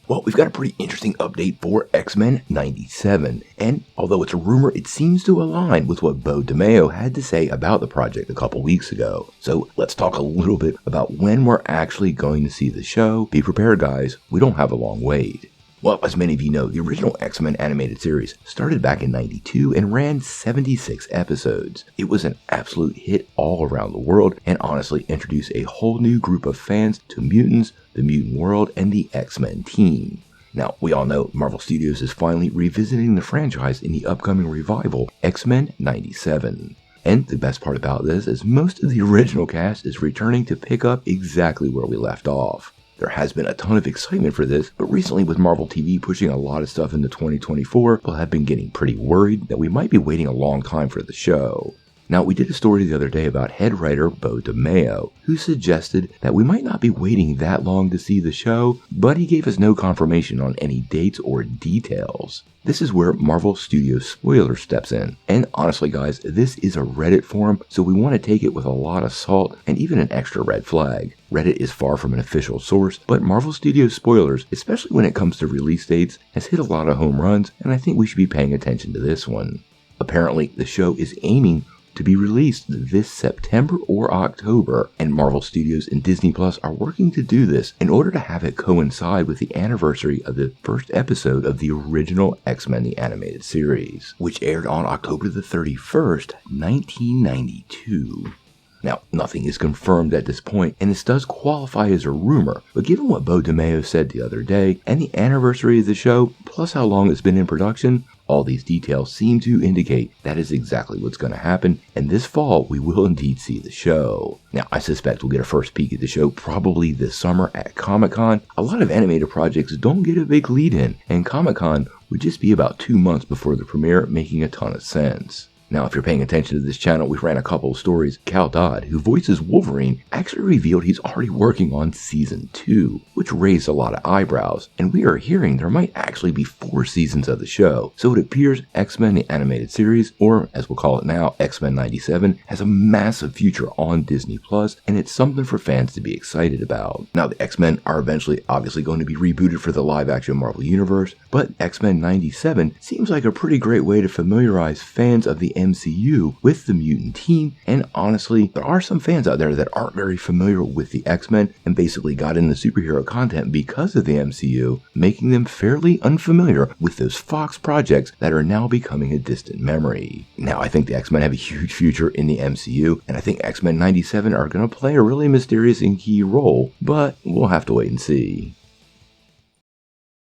Well, we've got a pretty interesting update for X-Men 97, and although it's a rumor, it seems to align with what Beau Demayo had to say about the project a couple weeks ago. So let's talk a little bit about when we're actually going to see the show. Be prepared, guys, we don't have a long wait. Well, as many of you know, the original X-Men animated series started back in '92 and ran 76 episodes. It was an absolute hit all around the world and honestly introduced a whole new group of fans to mutants, the mutant world, and the X-Men team. Now, we all know Marvel Studios is finally revisiting the franchise in the upcoming revival, X-Men 97. And the best part about this is most of the original cast is returning to pick up exactly where we left off. There has been a ton of excitement for this, but recently with Marvel TV pushing a lot of stuff into 2024, people have been getting pretty worried that we might be waiting a long time for the show. Now, we did a story the other day about head writer Beau Demayo, who suggested that we might not be waiting that long to see the show, but he gave us no confirmation on any dates or details. This is where Marvel Studios Spoiler steps in. And honestly, guys, this is a Reddit forum, so we want to take it with a lot of salt and even an extra red flag. Reddit is far from an official source, but Marvel Studios Spoilers, especially when it comes to release dates, has hit a lot of home runs, and I think we should be paying attention to this one. Apparently, the show is aiming to be released this September or October, and Marvel Studios and Disney Plus are working to do this in order to have it coincide with the anniversary of the first episode of the original X-Men the Animated Series, which aired on October the 31st, 1992. Now, nothing is confirmed at this point, and this does qualify as a rumor, but given what Beau Demayo said the other day, and the anniversary of the show, plus how long it's been in production, all these details seem to indicate that is exactly what's going to happen, and this fall we will indeed see the show. Now, I suspect we'll get a first peek at the show probably this summer at Comic-Con. A lot of animated projects don't get a big lead-in, and Comic-Con would just be about 2 months before the premiere, making a ton of sense. Now, if you're paying attention to this channel, we ran a couple of stories. Cal Dodd, who voices Wolverine, actually revealed he's already working on Season 2, which raised a lot of eyebrows, and we are hearing there might actually be 4 seasons of the show. So it appears X-Men the Animated Series, or as we'll call it now, X-Men 97, has a massive future on Disney Plus, and it's something for fans to be excited about. Now, the X-Men are eventually obviously going to be rebooted for the live-action Marvel Universe, but X-Men 97 seems like a pretty great way to familiarize fans of the MCU with the mutant team, and honestly, there are some fans out there that aren't very familiar with the X-Men and basically got into superhero content because of the MCU, making them fairly unfamiliar with those Fox projects that are now becoming a distant memory. Now, I think the X-Men have a huge future in the MCU, and I think X-Men 97 are going to play a really mysterious and key role, but we'll have to wait and see.